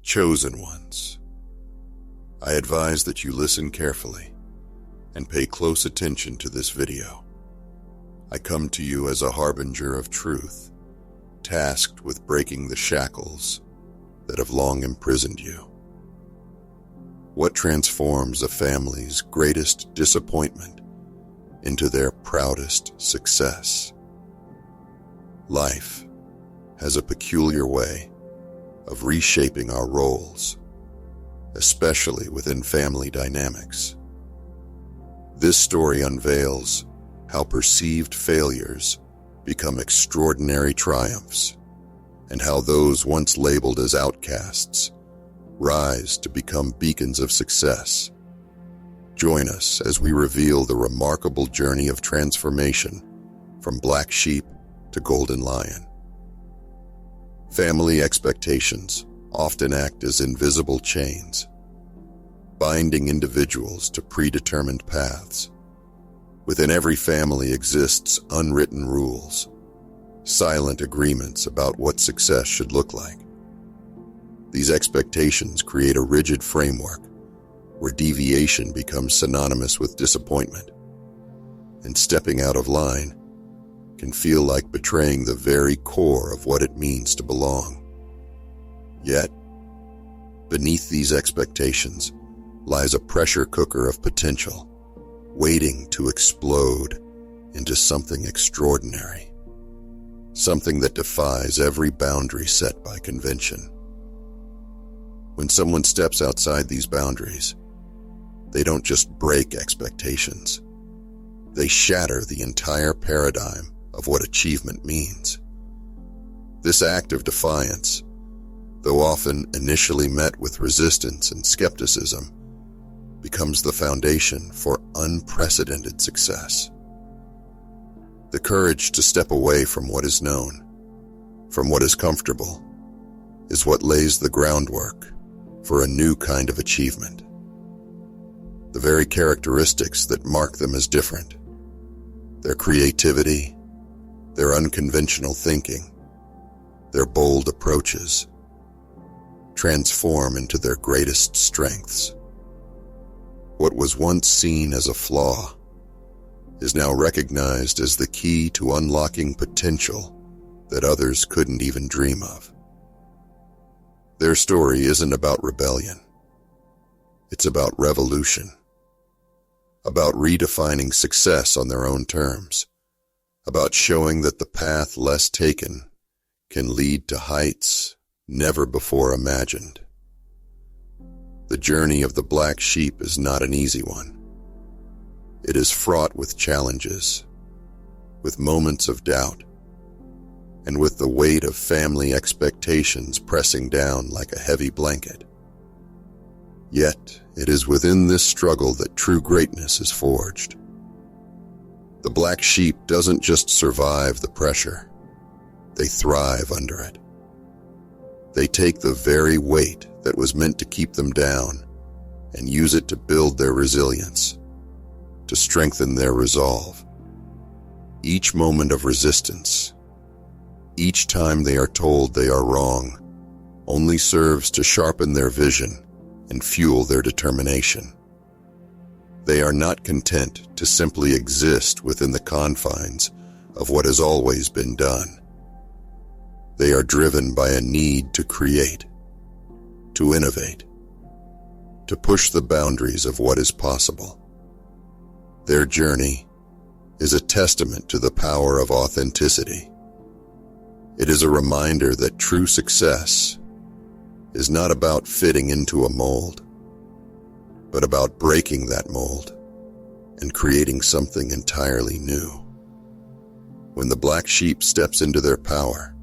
Chosen ones. I advise that you listen carefully and pay close attention to this video. I come to you as a harbinger of truth, tasked with breaking the shackles that have long imprisoned you. What transforms a family's greatest disappointment into their proudest success? Life has a peculiar way of reshaping our roles, especially within family dynamics. This story unveils how perceived failures become extraordinary triumphs, and how those once labeled as outcasts rise to become beacons of success. Join us as we reveal the remarkable journey of transformation from black sheep to golden lion. Family expectations often act as invisible chains, binding individuals to predetermined paths. Within every family exists unwritten rules, silent agreements about what success should look like. These expectations create a rigid framework where deviation becomes synonymous with disappointment, and stepping out of line can feel like betraying the very core of what it means to belong. Yet, beneath these expectations lies a pressure cooker of potential, waiting to explode into something extraordinary, something that defies every boundary set by convention. When someone steps outside these boundaries, they don't just break expectations. They shatter the entire paradigm of what achievement means. This act of defiance, though often initially met with resistance and skepticism, becomes the foundation for unprecedented success. The courage to step away from what is known, from what is comfortable, is what lays the groundwork for a new kind of achievement. The very characteristics that mark them as different, their creativity, their unconventional thinking, their bold approaches, transform into their greatest strengths. What was once seen as a flaw is now recognized as the key to unlocking potential that others couldn't even dream of. Their story isn't about rebellion. It's about revolution, about redefining success on their own terms, about showing that the path less taken can lead to heights never before imagined. The journey of the black sheep is not an easy one. It is fraught with challenges, with moments of doubt, and with the weight of family expectations pressing down like a heavy blanket. Yet, it is within this struggle that true greatness is forged. The black sheep doesn't just survive the pressure, they thrive under it. They take the very weight that was meant to keep them down and use it to build their resilience, to strengthen their resolve. Each moment of resistance, each time they are told they are wrong, only serves to sharpen their vision and fuel their determination. They are not content to simply exist within the confines of what has always been done. They are driven by a need to create, to innovate, to push the boundaries of what is possible. Their journey is a testament to the power of authenticity. It is a reminder that true success is not about fitting into a mold, but about breaking that mold and creating something entirely new. When the black sheep steps into their power,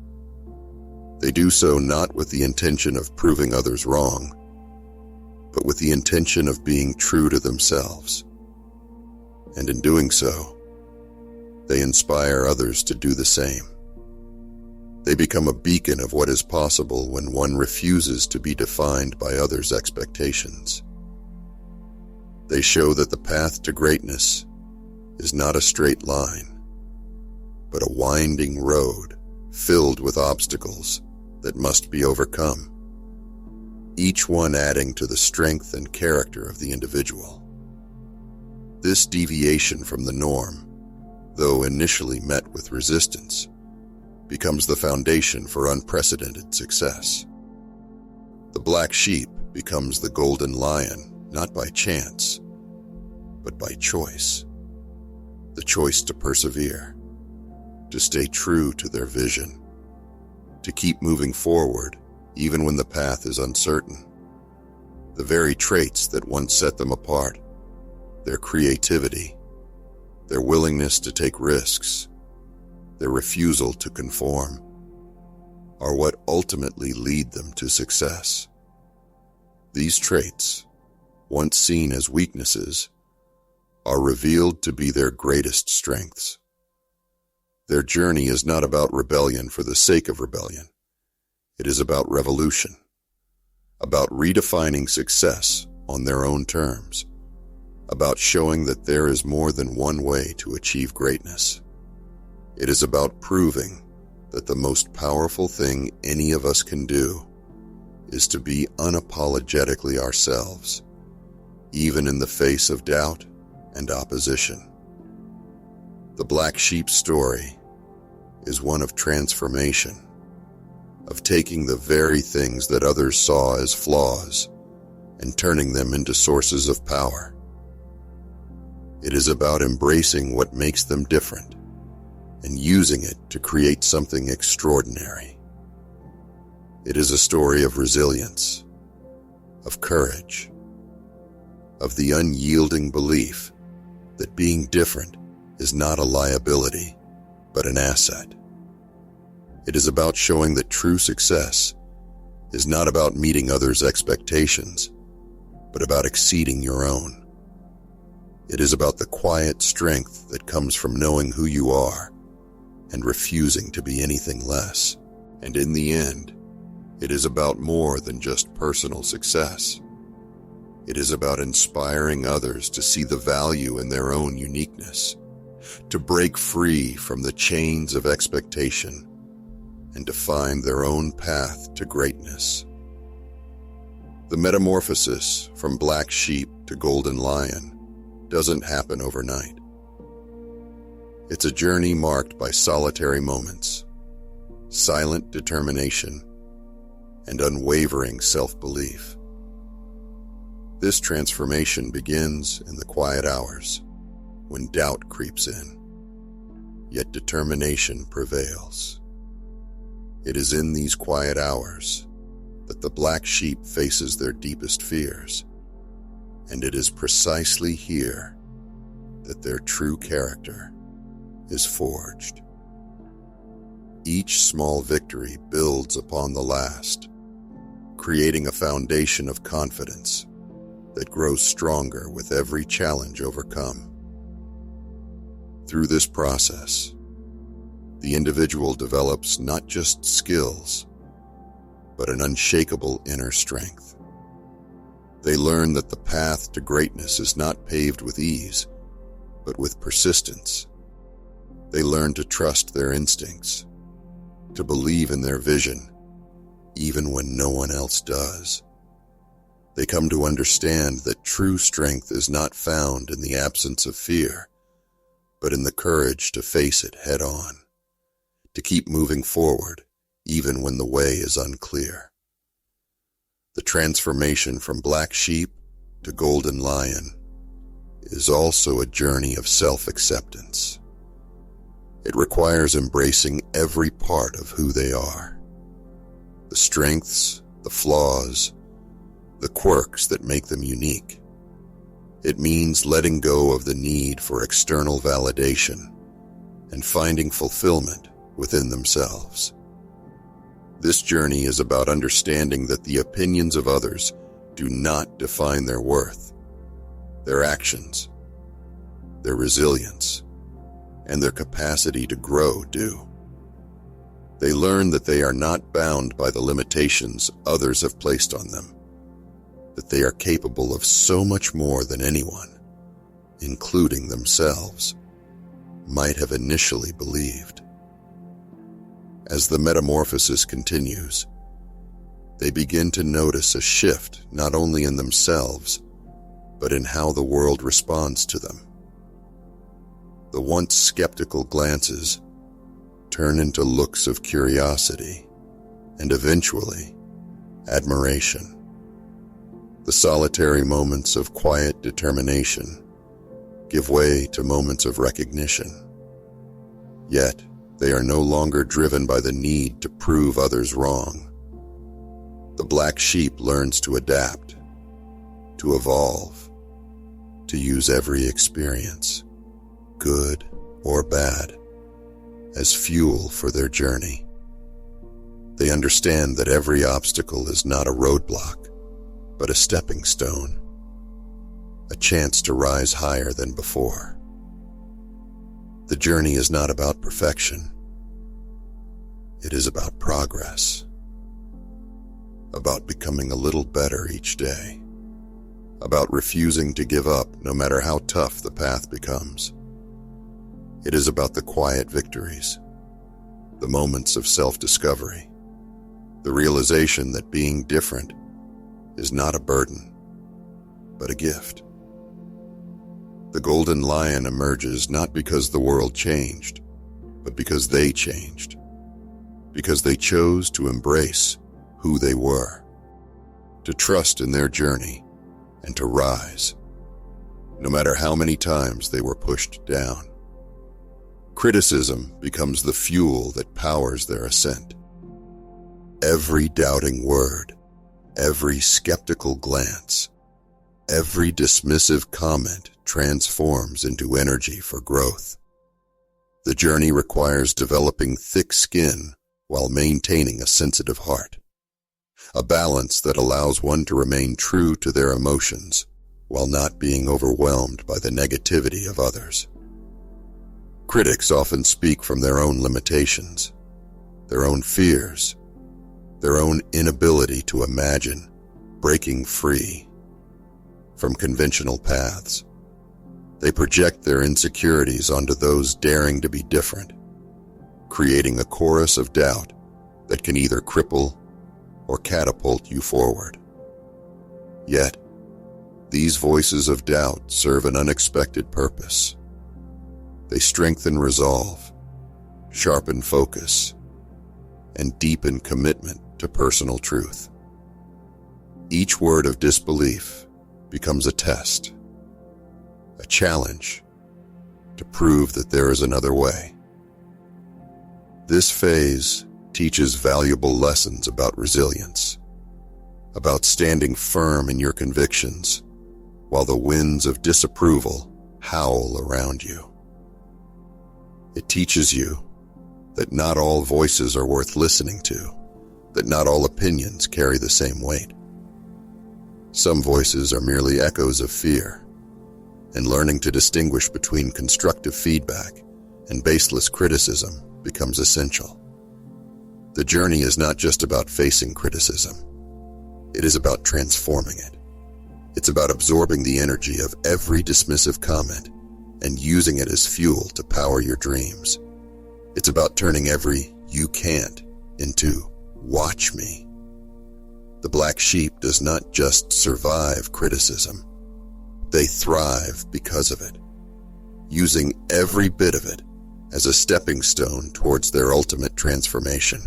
they do so not with the intention of proving others wrong, but with the intention of being true to themselves. And in doing so, they inspire others to do the same. They become a beacon of what is possible when one refuses to be defined by others' expectations. They show that the path to greatness is not a straight line, but a winding road filled with obstacles that must be overcome. each one adding to the strength and character of the individual. This deviation from the norm, though initially met with resistance, becomes the foundation for unprecedented success. The black sheep becomes the golden lion, not by chance, but by choice. The choice to persevere, to stay true to their vision, to keep moving forward even when the path is uncertain. The very traits that once set them apart, their creativity, their willingness to take risks, their refusal to conform, are what ultimately lead them to success. These traits, once seen as weaknesses, are revealed to be their greatest strengths. Their journey is not about rebellion for the sake of rebellion. It is about revolution, about redefining success on their own terms, about showing that there is more than one way to achieve greatness. It is about proving that the most powerful thing any of us can do is to be unapologetically ourselves, even in the face of doubt and opposition. The black sheep story is one of transformation, of taking the very things that others saw as flaws and turning them into sources of power. It is about embracing what makes them different and using it to create something extraordinary. It is a story of resilience, of courage, of the unyielding belief that being different is not a liability, but an asset. It is about showing that true success is not about meeting others' expectations, but about exceeding your own. It is about the quiet strength that comes from knowing who you are and refusing to be anything less. And in the end, it is about more than just personal success. It is about inspiring others to see the value in their own uniqueness, to break free from the chains of expectation, and to find their own path to greatness. The metamorphosis from black sheep to golden lion doesn't happen overnight. It's a journey marked by solitary moments, silent determination, and unwavering self-belief. This transformation begins in the quiet hours, when doubt creeps in, yet determination prevails. It is in these quiet hours that the black sheep faces their deepest fears, and it is precisely here that their true character is forged. Each small victory builds upon the last, creating a foundation of confidence that grows stronger with every challenge overcome. Through this process, the individual develops not just skills, but an unshakable inner strength. They learn that the path to greatness is not paved with ease, but with persistence. They learn to trust their instincts, to believe in their vision, even when no one else does. They come to understand that true strength is not found in the absence of fear, but in the courage to face it head on, to keep moving forward even when the way is unclear. The transformation from black sheep to golden lion is also a journey of self-acceptance. It requires embracing every part of who they are, the strengths, the flaws, the quirks that make them unique. It means letting go of the need for external validation and finding fulfillment within themselves. This journey is about understanding that the opinions of others do not define their worth. Their actions, their resilience, and their capacity to grow do. They learn that they are not bound by the limitations others have placed on them, that they are capable of so much more than anyone, including themselves, might have initially believed. As the metamorphosis continues, they begin to notice a shift not only in themselves, but in how the world responds to them. The once skeptical glances turn into looks of curiosity and eventually admiration. The solitary moments of quiet determination give way to moments of recognition. Yet, they are no longer driven by the need to prove others wrong. The black sheep learns to adapt, to evolve, to use every experience, good or bad, as fuel for their journey. They understand that every obstacle is not a roadblock, but a stepping stone, a chance to rise higher than before. The journey is not about perfection. It is about progress, about becoming a little better each day, about refusing to give up no matter how tough the path becomes. It is about the quiet victories, the moments of self-discovery, the realization that being different is not a burden, but a gift. The golden lion emerges not because the world changed, but because they changed, because they chose to embrace who they were, to trust in their journey, and to rise, no matter how many times they were pushed down. Criticism becomes the fuel that powers their ascent. Every doubting word, every skeptical glance, every dismissive comment transforms into energy for growth. The journey requires developing thick skin while maintaining a sensitive heart, a balance that allows one to remain true to their emotions while not being overwhelmed by the negativity of others. Critics often speak from their own limitations, their own fears, their own inability to imagine breaking free from conventional paths. They project their insecurities onto those daring to be different, creating a chorus of doubt that can either cripple or catapult you forward. Yet, these voices of doubt serve an unexpected purpose. They strengthen resolve, sharpen focus, and deepen commitment to personal truth. Each word of disbelief becomes a test, a challenge to prove that there is another way. This phase teaches valuable lessons about resilience, about standing firm in your convictions while the winds of disapproval howl around you. It teaches you that not all voices are worth listening to, that not all opinions carry the same weight. Some voices are merely echoes of fear, and learning to distinguish between constructive feedback and baseless criticism becomes essential. The journey is not just about facing criticism. It is about transforming it. It's about absorbing the energy of every dismissive comment and using it as fuel to power your dreams. It's about turning every "you can't" into "watch me." The black sheep does not just survive criticism. They thrive because of it, using every bit of it as a stepping stone towards their ultimate transformation.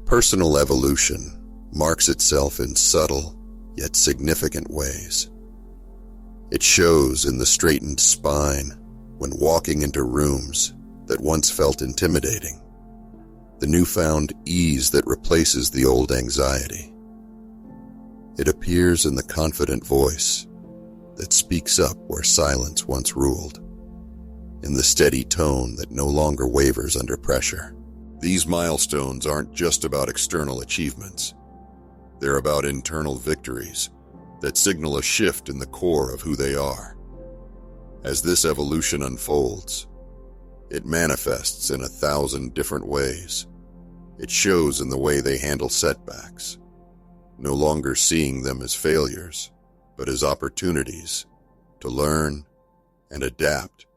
Personal evolution marks itself in subtle yet significant ways. It shows in the straightened spine when walking into rooms that once felt intimidating, the newfound ease that replaces the old anxiety. It appears in the confident voice that speaks up where silence once ruled, in the steady tone that no longer wavers under pressure. These milestones aren't just about external achievements. They're about internal victories that signal a shift in the core of who they are. As this evolution unfolds, it manifests in 1,000 different ways. It shows in the way they handle setbacks, no longer seeing them as failures, but as opportunities to learn and adapt.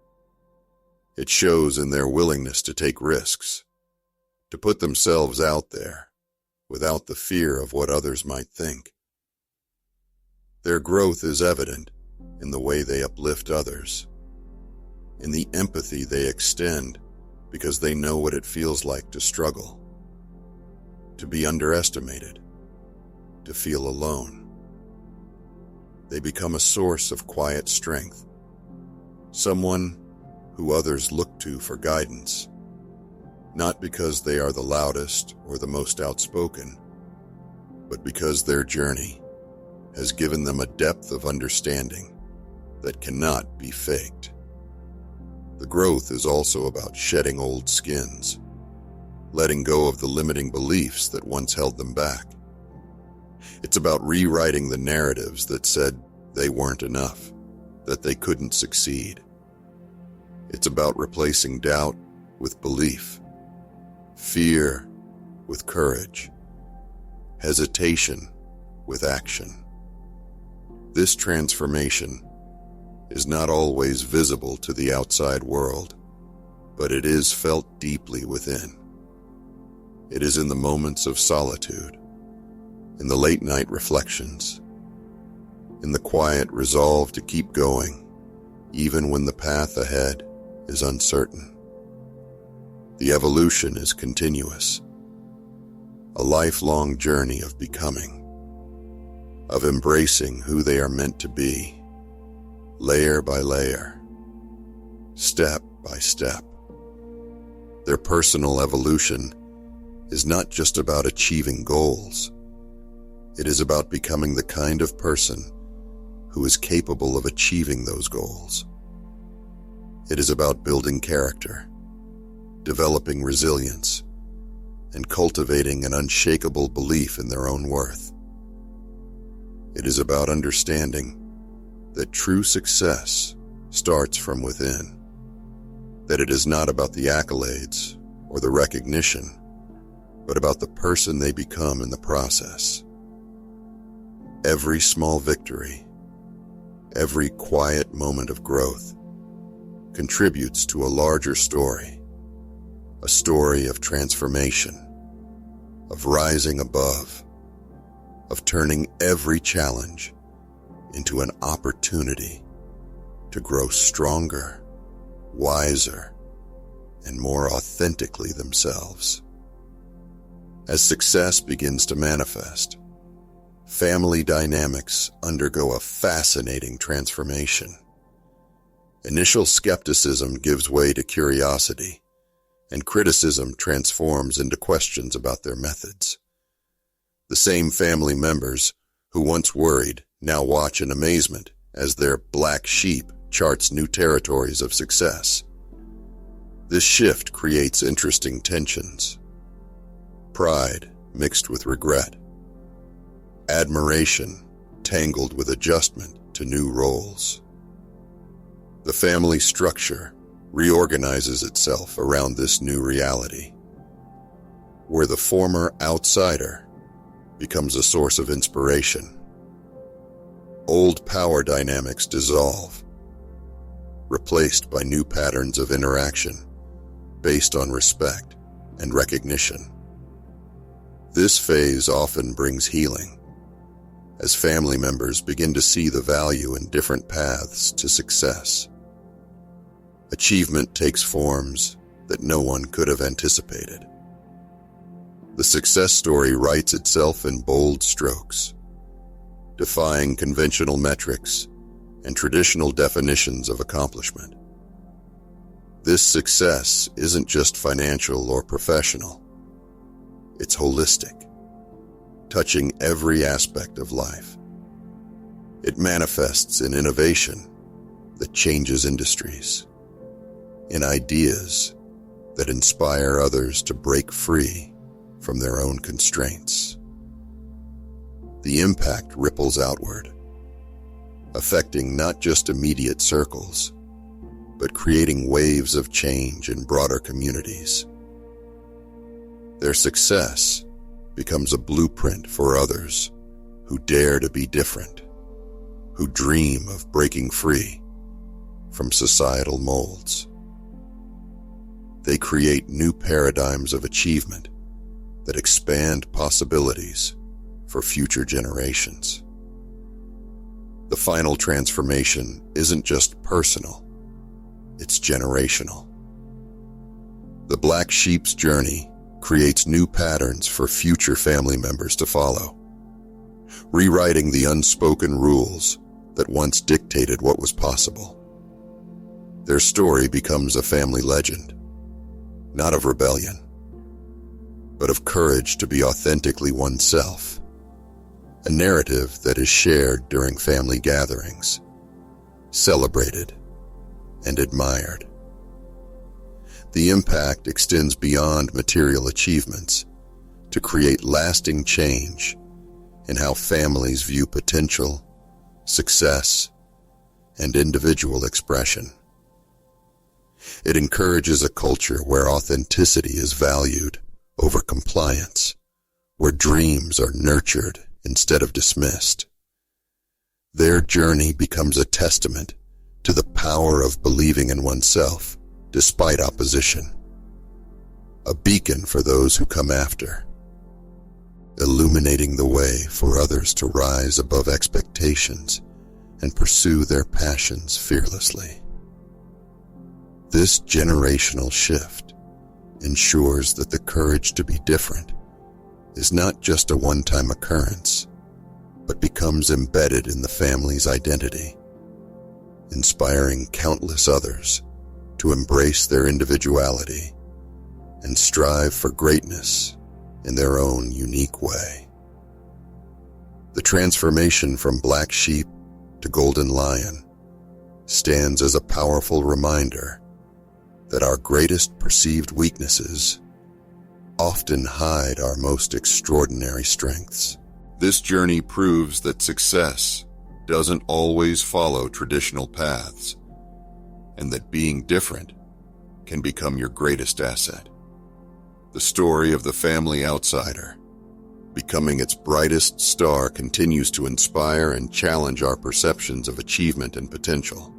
It shows in their willingness to take risks, to put themselves out there, without the fear of what others might think. Their growth is evident in the way they uplift others, in the empathy they extend because they know what it feels like to struggle, to be underestimated, to feel alone. They become a source of quiet strength, someone who others look to for guidance, not because they are the loudest or the most outspoken, but because their journey has given them a depth of understanding that cannot be faked. The growth is also about shedding old skins, letting go of the limiting beliefs that once held them back. It's about rewriting the narratives that said they weren't enough, that they couldn't succeed. It's about replacing doubt with belief, fear with courage, hesitation with action. This transformation is not always visible to the outside world, but it is felt deeply within. It is in the moments of solitude, in the late-night reflections, in the quiet resolve to keep going, even when the path ahead is uncertain. The evolution is continuous, a lifelong journey of becoming, of embracing who they are meant to be, layer by layer, step by step. Their personal evolution is not just about achieving goals. It is about becoming the kind of person who is capable of achieving those goals. It is about building character, developing resilience, and cultivating an unshakable belief in their own worth. It is about understanding that true success starts from within, that it is not about the accolades or the recognition, but about the person they become in the process. Every small victory, every quiet moment of growth contributes to a larger story, a story of transformation, of rising above, of turning every challenge into an opportunity to grow stronger, wiser, and more authentically themselves. As success begins to manifest, family dynamics undergo a fascinating transformation. Initial skepticism gives way to curiosity, and criticism transforms into questions about their methods. The same family members who once worried now watch in amazement as their black sheep charts new territories of success. This shift creates interesting tensions. Pride mixed with regret. Admiration tangled with adjustment to new roles. The family structure reorganizes itself around this new reality, where the former outsider becomes a source of inspiration. Old power dynamics dissolve, replaced by new patterns of interaction based on respect and recognition. This phase often brings healing, as family members begin to see the value in different paths to success. Achievement takes forms that no one could have anticipated. The success story writes itself in bold strokes, defying conventional metrics and traditional definitions of accomplishment. This success isn't just financial or professional. It's holistic, touching every aspect of life. It manifests in innovation that changes industries, in ideas that inspire others to break free from their own constraints. The impact ripples outward, affecting not just immediate circles, but creating waves of change in broader communities. Their success becomes a blueprint for others who dare to be different, who dream of breaking free from societal molds. They create new paradigms of achievement that expand possibilities for future generations. The final transformation isn't just personal, it's generational. The black sheep's journey creates new patterns for future family members to follow, rewriting the unspoken rules that once dictated what was possible. Their story becomes a family legend, not of rebellion, but of courage to be authentically oneself, a narrative that is shared during family gatherings, celebrated, and admired. The impact extends beyond material achievements to create lasting change in how families view potential, success, and individual expression. It encourages a culture where authenticity is valued over compliance, where dreams are nurtured instead of dismissed. Their journey becomes a testament to the power of believing in oneself despite opposition, a beacon for those who come after, illuminating the way for others to rise above expectations and pursue their passions fearlessly. This generational shift ensures that the courage to be different is not just a one-time occurrence, but becomes embedded in the family's identity, inspiring countless others to embrace their individuality and strive for greatness in their own unique way. The transformation from black sheep to golden lion stands as a powerful reminder that our greatest perceived weaknesses often hide our most extraordinary strengths. This journey proves that success doesn't always follow traditional paths, and that being different can become your greatest asset. The story of the family outsider, becoming its brightest star, continues to inspire and challenge our perceptions of achievement and potential.